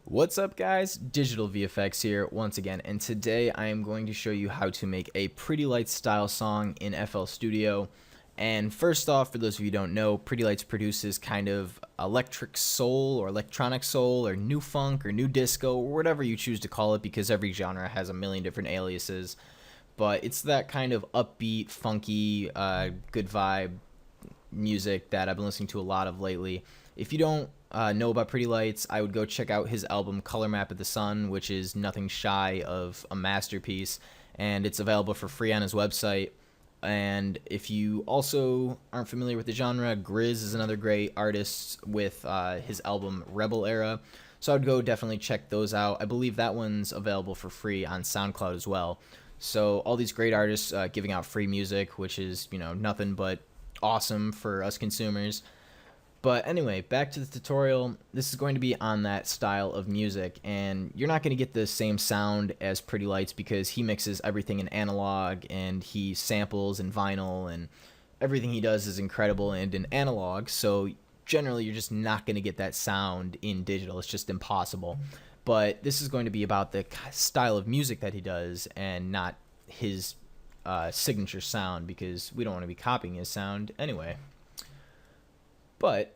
What's up guys, Digital VFX here once again, and today I am going to show you how to make a Pretty Lights style song in FL Studio. And first off, for those of you who don't know, Pretty Lights produces kind of electric soul or electronic soul or new funk or new disco or whatever you choose to call it, because every genre has a million different aliases. But it's that kind of upbeat, funky, good vibe music that I've been listening to a lot of lately. If you don't know about Pretty Lights, I would go check out his album Color Map of the Sun, which is nothing shy of a masterpiece, and it's available for free on his website. And if you also aren't familiar with the genre, GRiZ is another great artist with his album Rebel Era, so I would go definitely check those out. I believe that one's available for free on SoundCloud as well. So all these great artists giving out free music, which is, you know, nothing but awesome for us consumers. But anyway, back to the tutorial. This is going to be on that style of music, and you're not going to get the same sound as Pretty Lights because he mixes everything in analog and he samples in vinyl, and everything he does is incredible and in analog. So generally you're just not going to get that sound in digital. It's just impossible. But this is going to be about the style of music that he does and not his signature sound, because we don't want to be copying his sound anyway.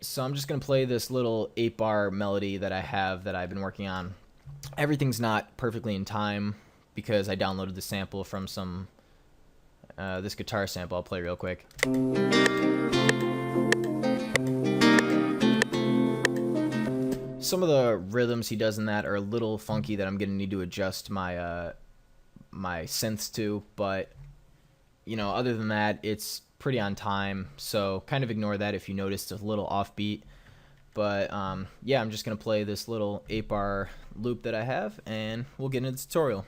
So I'm just going to play this little 8-bar melody that I have that I've been working on. Everything's not perfectly in time because I downloaded the sample from some this guitar sample. I'll play real quick. Some of the rhythms he does in that are a little funky that I'm going to need to adjust my my synths to, but you know, other than that, it's pretty on time, so kind of ignore that if you noticed a little offbeat. But yeah, I'm just gonna play this little 8-bar loop that I have, and we'll get into the tutorial.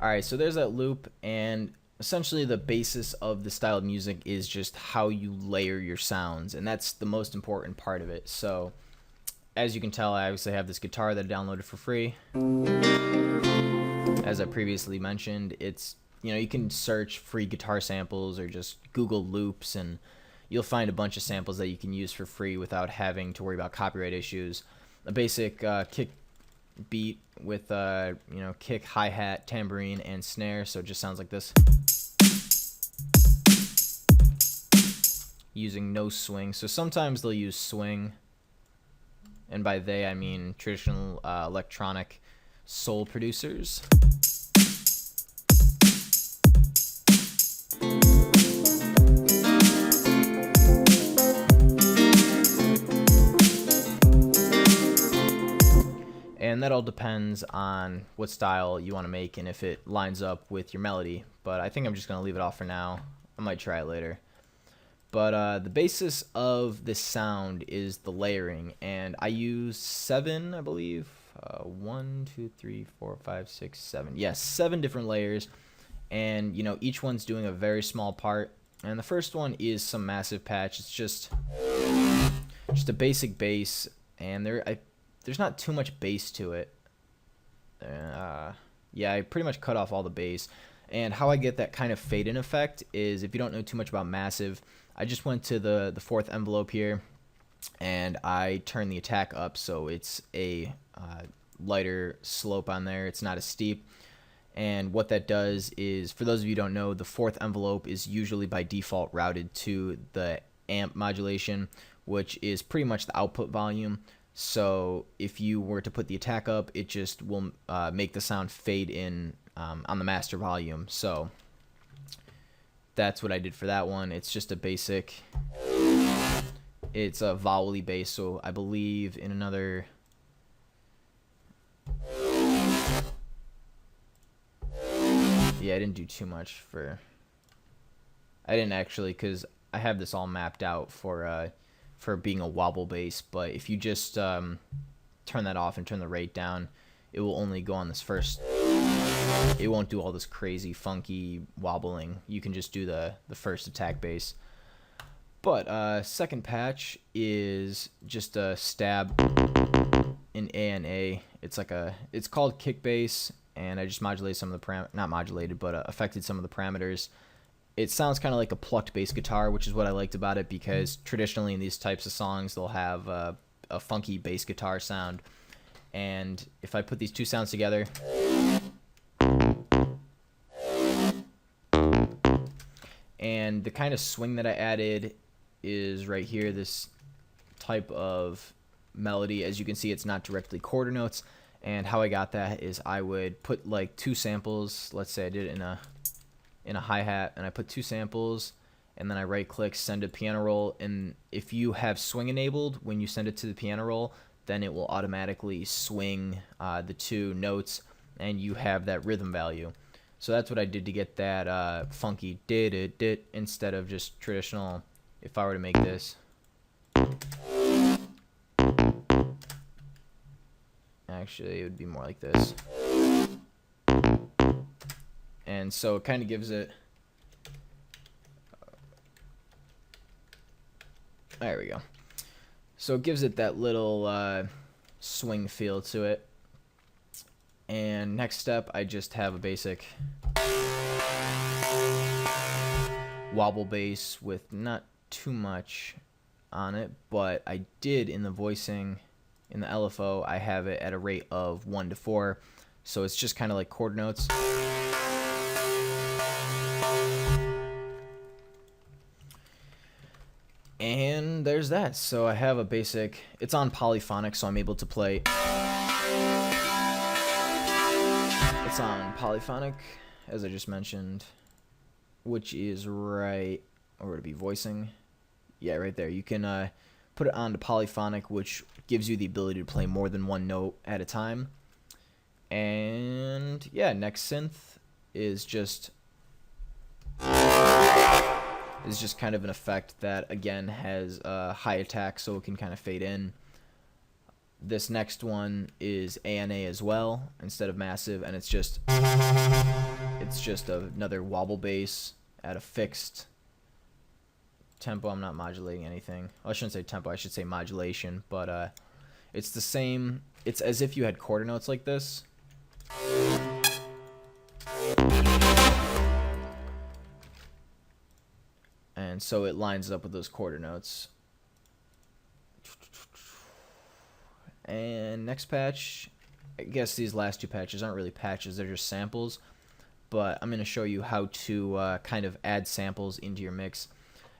Alright, so there's that loop, and essentially the basis of the style of music is just how you layer your sounds, and that's the most important part of it. So as you can tell, I obviously have this guitar that I downloaded for free. As I previously mentioned, it's, you know, you can search free guitar samples or just Google loops, and you'll find a bunch of samples that you can use for free without having to worry about copyright issues. A basic kick beat with you know, kick, hi-hat, tambourine, and snare, so it just sounds like this, using no swing. So sometimes they'll use swing, and by they I mean traditional electronic soul producers. And that all depends on what style you want to make and if it lines up with your melody. But I think I'm just going to leave it off for now. I might try it later. But the basis of this sound is the layering. And I use 7, I believe. 1, 2, 3, 4, 5, 6, 7. Yes, 7 different layers. And, you know, each one's doing a very small part. And the first one is some massive patch. It's just a basic bass. And there's not too much bass to it. Yeah, I pretty much cut off all the bass. And how I get that kind of fade-in effect is, if you don't know too much about Massive, I just went to the 4th envelope here, and I turned the attack up so it's a lighter slope on there. It's not as steep. And what that does is, for those of you who don't know, the 4th envelope is usually by default routed to the amp modulation, which is pretty much the output volume. So if you were to put the attack up, it just will make the sound fade in on the master volume. So that's what I did for that one. It's just a basic, it's a vowel-y bass, so I believe in another, yeah, I didn't do too much for, I didn't actually, because I have this all mapped out for being a wobble bass. But if you just turn that off and turn the rate down, it will only go on this first, it won't do all this crazy funky wobbling. You can just do the first attack bass. But second patch is just a stab in A and A. It's called kick bass, and I just modulated some of the not modulated, but affected some of the parameters. It sounds kind of like a plucked bass guitar, which is what I liked about it, because traditionally in these types of songs they'll have a funky bass guitar sound. And if I put these two sounds together, and the kind of swing that I added is right here, this type of melody. As you can see, it's not directly quarter notes, and how I got that is I would put like two samples. Let's say I did it in a hi-hat, and I put two samples, and then I right click, send to piano roll, and if you have swing enabled when you send it to the piano roll, then it will automatically swing the two notes, and you have that rhythm value. So that's what I did to get that funky did instead of just traditional. If I were to make this, actually it would be more like this. And so it kind of gives it, there we go. So it gives it that little swing feel to it. And next step, I just have a basic wobble bass with not too much on it, but I did in the voicing, in the LFO, I have it at a rate of 1 to 4. So it's just kind of like quarter notes. And there's that. So I have a basic, it's on polyphonic, so I'm able to play. It's on polyphonic, as I just mentioned, which is right, or would it be voicing? Yeah, right there. You can put it on to polyphonic, which gives you the ability to play more than one note at a time. And yeah, next synth is just kind of an effect that again has a high attack, so it can kind of fade in. This next one is A&A as well instead of massive, and it's just another wobble bass at a fixed tempo. I'm not modulating anything. Well, I shouldn't say tempo, I should say modulation, but it's the same. It's as if you had quarter notes like this. And so it lines up with those quarter notes. And next patch, I guess these last two patches aren't really patches, they're just samples. But I'm going to show you how to kind of add samples into your mix.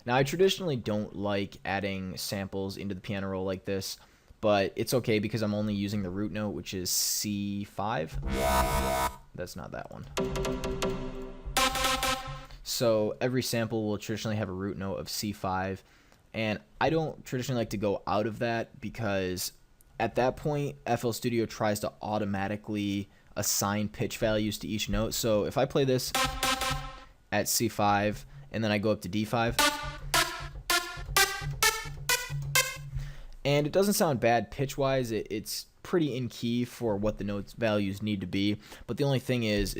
Now, I traditionally don't like adding samples into the piano roll like this, but it's okay because I'm only using the root note, which is C5. That's not that one. So every sample will traditionally have a root note of C5, and I don't traditionally like to go out of that because at that point, FL Studio tries to automatically assign pitch values to each note. So if I play this at C5 and then I go up to D5, and it doesn't sound bad pitch-wise, it's pretty in key for what the notes values need to be. But the only thing is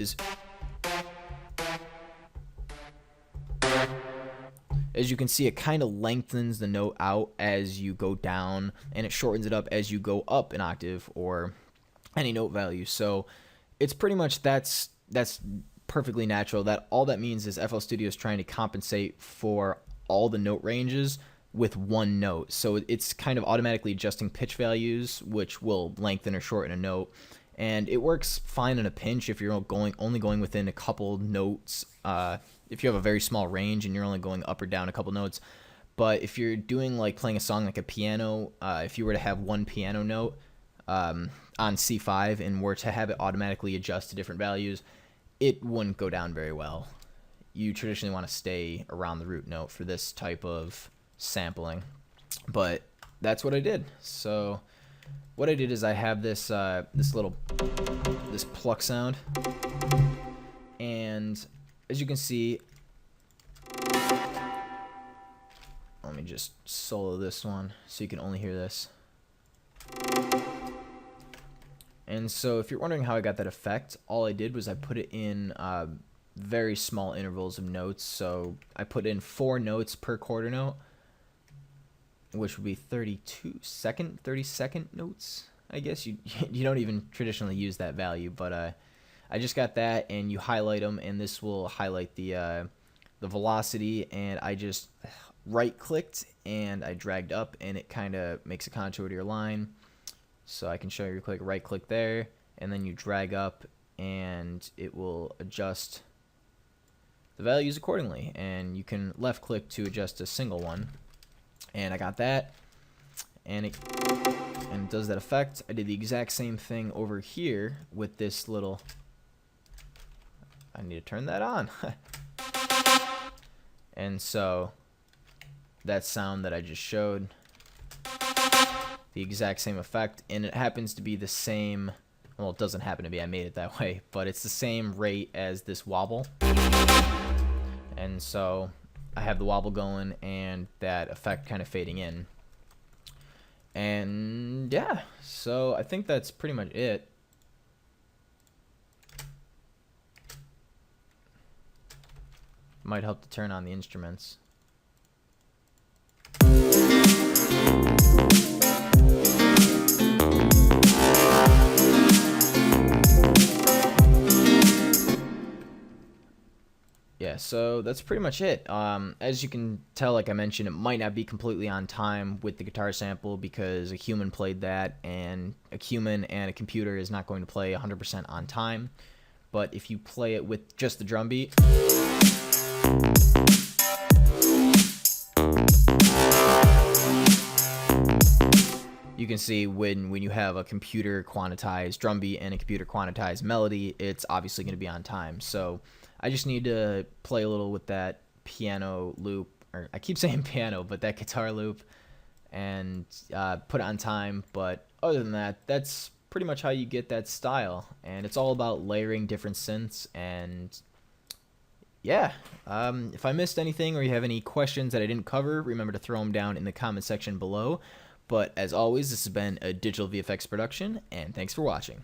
as you can see, it kind of lengthens the note out as you go down, and it shortens it up as you go up an octave or any note value. So it's pretty much that's perfectly natural. That all that means is FL Studio is trying to compensate for all the note ranges with one note. So it's kind of automatically adjusting pitch values, which will lengthen or shorten a note. And it works fine in a pinch if you're only going within a couple notes. If you have a very small range and you're only going up or down a couple notes. But if you're doing like playing a song like a piano, if you were to have one piano note on C5 and were to have it automatically adjust to different values, it wouldn't go down very well. You traditionally want to stay around the root note for this type of sampling. But that's what I did. So what I did is I have this this pluck sound, and as you can see, let me just solo this one so you can only hear this. And so if you're wondering how I got that effect, all I did was I put it in very small intervals of notes. So I put in 4 notes per quarter note, which would be 30-second notes. I guess you you don't even traditionally use that value, but I just got that, and you highlight them, and this will highlight the velocity, and I just right-clicked and I dragged up, and it kind of makes a contour to your line. So I can show you, right-click there, and then you drag up, and it will adjust the values accordingly. And you can left-click to adjust a single one. And I got that, and it does that effect. I did the exact same thing over here with this little. I need to turn that on. And so that sound that I just showed, the exact same effect, and it happens to be the same. Well, it doesn't happen to be, I made it that way, but it's the same rate as this wobble. And so I have the wobble going and that effect kind of fading in. And yeah, so I think that's pretty much it. Might help to turn on the instruments. Yeah, so that's pretty much it. As you can tell, like I mentioned, it might not be completely on time with the guitar sample because a human played that, and a human and a computer is not going to play 100% on time. But if you play it with just the drum beat, you can see when you have a computer quantized drum beat and a computer quantized melody, it's obviously going to be on time. So I just need to play a little with that piano loop, or I keep saying piano, but that guitar loop, and put it on time. But other than that, that's pretty much how you get that style. And it's all about layering different synths. And yeah, if I missed anything or you have any questions that I didn't cover, remember to throw them down in the comment section below. But as always, this has been a Digital VFX production, and thanks for watching.